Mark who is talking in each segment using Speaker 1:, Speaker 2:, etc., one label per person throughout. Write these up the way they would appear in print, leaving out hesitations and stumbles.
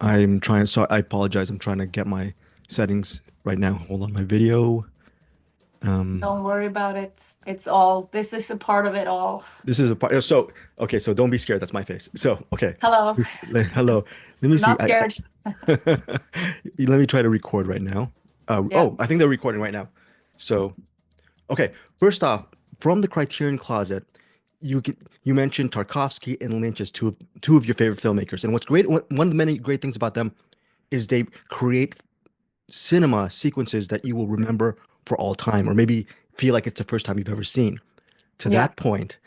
Speaker 1: I'm trying, sorry, I apologize. I'm trying to get my settings right now. Hold on, my video. Um,
Speaker 2: Don't worry about it. It's all, this is a part of it all.
Speaker 1: this is a part. So, okay, so don't be scared. That's my face. So, okay.
Speaker 2: Hello.
Speaker 1: Hello. Let me
Speaker 2: I'm
Speaker 1: see.
Speaker 2: not scared.
Speaker 1: Let me try to record right now.
Speaker 2: Yeah.
Speaker 1: Oh, I think they're recording right now. So, okay. First off, from the Criterion Closet, you mentioned Tarkovsky and Lynch as two of your favorite filmmakers. And what's great, one of the many great things about them is they create cinema sequences that you will remember for all time, or maybe feel like it's the first time you've ever seen. To
Speaker 2: Yeah.
Speaker 1: that point,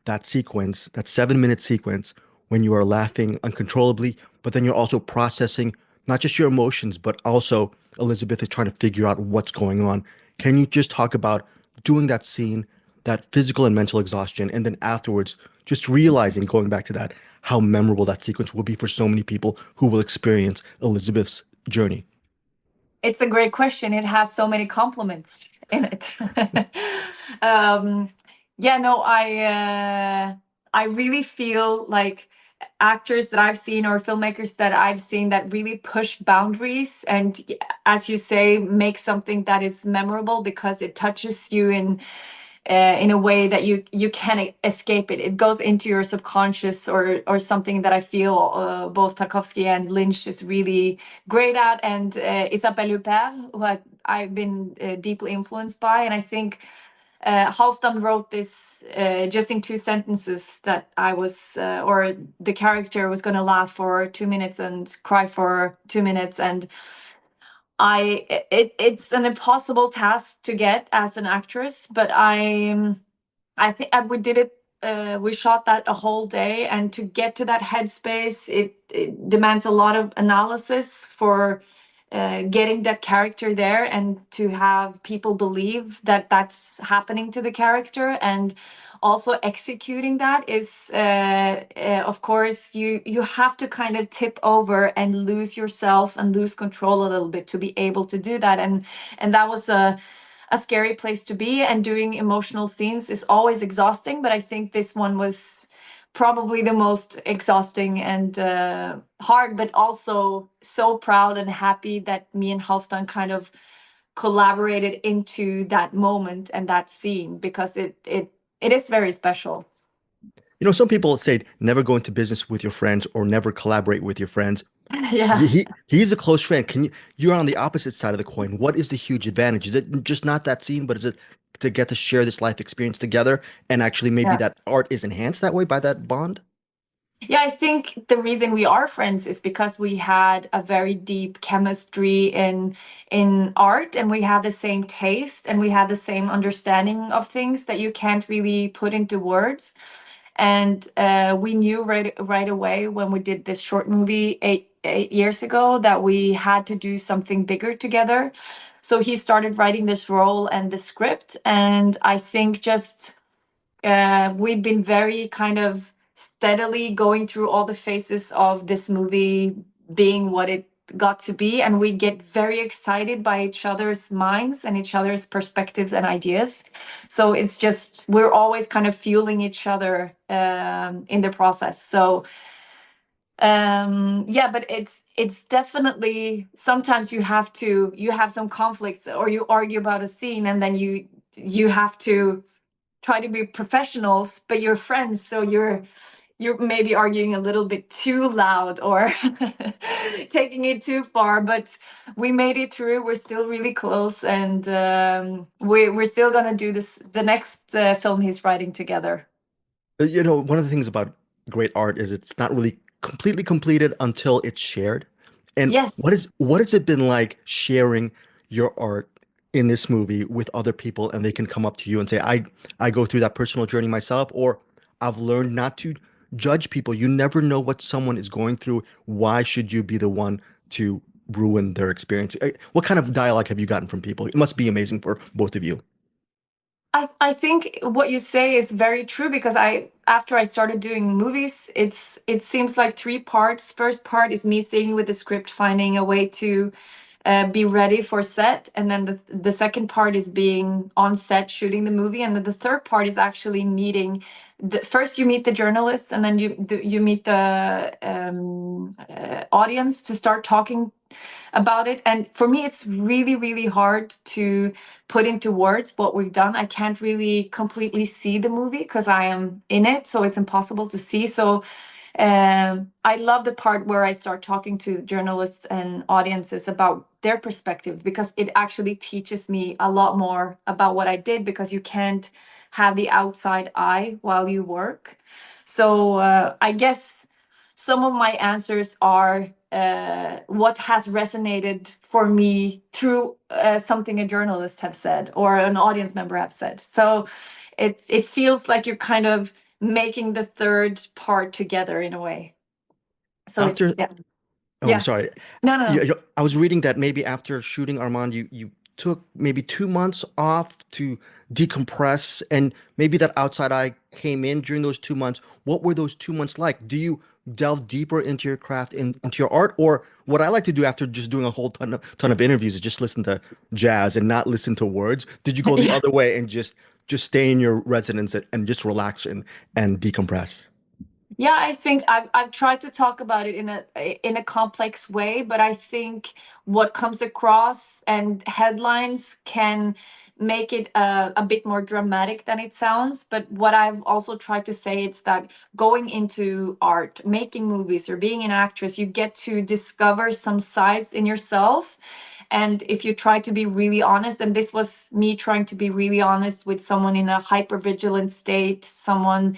Speaker 1: that sequence, that 7 minute sequence, when you are laughing uncontrollably, but then you're also processing not just your emotions, but also Elizabeth is trying to figure out what's going on. Can you just talk about doing that scene, that physical and mental exhaustion, and then afterwards, just realizing, going back to that, how memorable that sequence will be for so many people who will experience Elizabeth's journey?
Speaker 2: It's a great question. It has so many compliments in it. um, yeah, no, I really feel like actors that I've seen or filmmakers that I've seen that really push boundaries and, as you say, make something that is memorable because it touches you in a way that you can't escape it. It goes into your subconscious, or something that I feel both Tarkovsky and Lynch is really great at, and Isabelle Huppert, who I've been deeply influenced by, and I think Halfdan wrote this just in two sentences that I was, or the character was going to laugh for 2 minutes and cry for 2 minutes, and it's an impossible task to get as an actress, but I think we did it. We shot that a whole day, and to get to that headspace, it demands a lot of analysis for getting that character there, and to have people believe that that's happening to the character, and also executing that is, of course, you have to kind of tip over and lose yourself and lose control a little bit to be able to do that, and that was a scary place to be, and doing emotional scenes is always exhausting, but I think this one was probably the most exhausting and hard, but also so proud and happy that me and Halfdan kind of collaborated into that moment and that scene, because it is very special.
Speaker 1: Some people say never go into business with your friends or never collaborate with your friends.
Speaker 2: Yeah.
Speaker 1: He's a close friend. You're on the opposite side of the coin. What is the huge advantage? Is it just not that scene, but is it to get to share this life experience together and actually maybe
Speaker 2: Yeah.
Speaker 1: that art is enhanced that way by that bond?
Speaker 2: Yeah, I think the reason we are friends is because we had a very deep chemistry in art, and we had the same taste, and we had the same understanding of things that you can't really put into words. And we knew right away when we did this short movie eight years ago that we had to do something bigger together. So he started writing this role and the script, and I think just we've been very kind of steadily going through all the phases of this movie being what it got to be, and we get very excited by each other's minds and each other's perspectives and ideas. So it's just we're always kind of fueling each other in the process. So yeah, but it's definitely sometimes you have some conflicts, or you argue about a scene, and then you have to try to be professionals, but you're friends, so you're maybe arguing a little bit too loud, or taking it too far. But we made it through. We're still really close, and we're still gonna do this the next film he's writing together.
Speaker 1: One of the things about great art is it's not really completely completed until it's shared. And
Speaker 2: Yes.
Speaker 1: what has it been like sharing your art in this movie with other people and they can come up to you and say, I go through that personal journey myself, or I've learned not to judge people. You never know what someone is going through. Why should you be the one to ruin their experience? What kind of dialogue have you gotten from people? It must be amazing for both of you.
Speaker 2: I think what you say is very true, because I after I started doing movies, it seems like three parts. First part is me sitting with the script, finding a way to be ready for set, and then the second part is being on set shooting the movie, and then the third part is actually meeting first you meet the journalists, and then you meet the audience to start talking about it. And for me, it's really, really hard to put into words what we've done. I can't really completely see the movie because I am in it, so it's impossible to see. So I love the part where I start talking to journalists and audiences about their perspective, because it actually teaches me a lot more about what I did, because you can't have the outside eye while you work. So I guess some of my answers are what has resonated for me through something a journalist have said or an audience member have said. So it feels like you're kind of making the third part together in a way. So it's
Speaker 1: After,
Speaker 2: yeah.
Speaker 1: oh, I'm
Speaker 2: Yeah.
Speaker 1: sorry.
Speaker 2: No, no, no.
Speaker 1: I was reading that maybe after shooting Armand, you took maybe 2 months off to decompress, and maybe that outside eye came in during those 2 months. What were those 2 months like? Do you delve deeper into your craft, into your art, or what I like to do after just doing a whole ton of interviews is just listen to jazz and not listen to words? Did you go the
Speaker 2: Yeah.
Speaker 1: other way and just stay in your residence and just relax and decompress?
Speaker 2: Yeah, I think I've tried to talk about it in a complex way, but I think what comes across and headlines can make it a bit more dramatic than it sounds. But what I've also tried to say is that going into art, making movies, or being an actress, you get to discover some sides in yourself. And if you try to be really honest, and this was me trying to be really honest with someone in a hypervigilant state, someone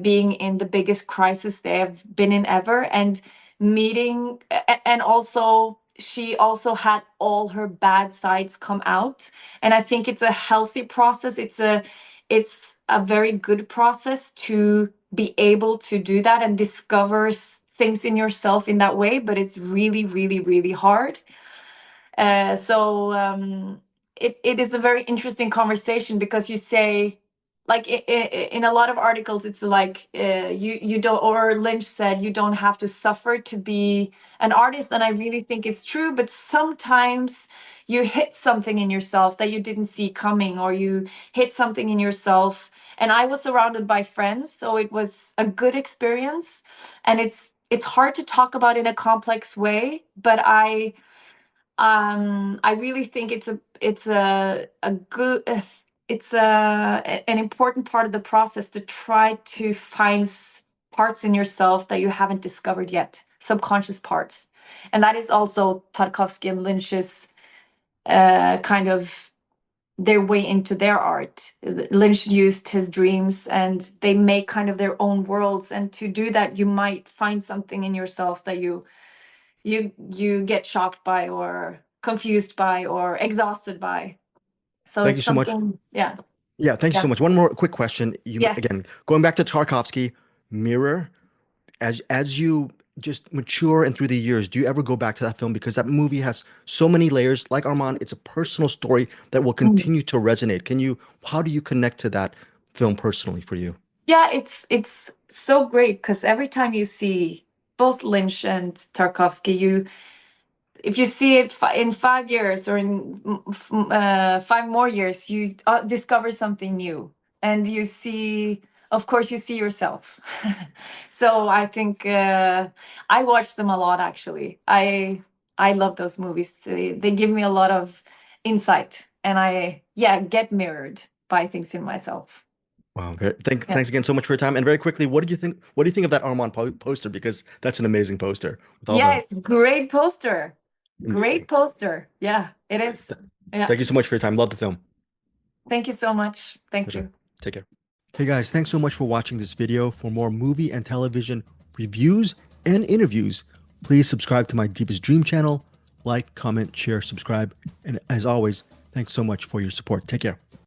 Speaker 2: being in the biggest crisis they have been in ever, and meeting, and also she also had all her bad sides come out. And I think it's a healthy process. It's a very good process to be able to do that and discover things in yourself in that way, but it's really, really, really hard. So it is a very interesting conversation, because you say, like in a lot of articles, it's like you don't, or Lynch said, you don't have to suffer to be an artist, and I really think it's true. But sometimes you hit something in yourself that you didn't see coming, or you hit something in yourself. And I was surrounded by friends, so it was a good experience, and it's hard to talk about in a complex way, but I really think it's a good it's an important part of the process to try to find parts in yourself that you haven't discovered yet, subconscious parts. And that is also Tarkovsky and Lynch's kind of their way into their art. Lynch used his dreams, and they make kind of their own worlds, and to do that you might find something in yourself that you get shocked by, or confused by, or exhausted by. So
Speaker 1: Thank
Speaker 2: it's
Speaker 1: you so much.
Speaker 2: something, yeah.
Speaker 1: Yeah, thank you so
Speaker 2: Yeah.
Speaker 1: much. One more quick question. You
Speaker 2: Yes.
Speaker 1: again, going back to Tarkovsky, Mirror, as you just mature and through the years, do you ever go back to that film? Because that movie has so many layers. Like Armand, it's a personal story that will
Speaker 2: Mm.
Speaker 1: continue to resonate. How do you connect to that film personally for you?
Speaker 2: Yeah, it's so great, because every time you see both Lynch and Tarkovsky, if you see it in 5 years, or in 5 more years, you discover something new, and you see, of course, you see yourself. So I think I watch them a lot, actually. I love those movies. They give me a lot of insight, and I, yeah, get mirrored by things in myself.
Speaker 1: Wow.
Speaker 2: Yeah.
Speaker 1: Thanks again so much for your time. And very quickly, what did you think? What do you think of that Armand poster? Because that's an amazing poster with all
Speaker 2: Yeah,
Speaker 1: the
Speaker 2: it's great poster. Great
Speaker 1: amazing.
Speaker 2: poster. Yeah, it is.
Speaker 1: Th-
Speaker 2: Yeah.
Speaker 1: Thank you so much for your time. Love the film.
Speaker 2: Thank you so much. Thank
Speaker 1: Pleasure.
Speaker 2: you.
Speaker 1: Take care. Hey guys, thanks so much for watching this video. For more movie and television reviews and interviews, please subscribe to my Deepest Dream channel. Like, comment, share, subscribe. And as always, thanks so much for your support. Take care.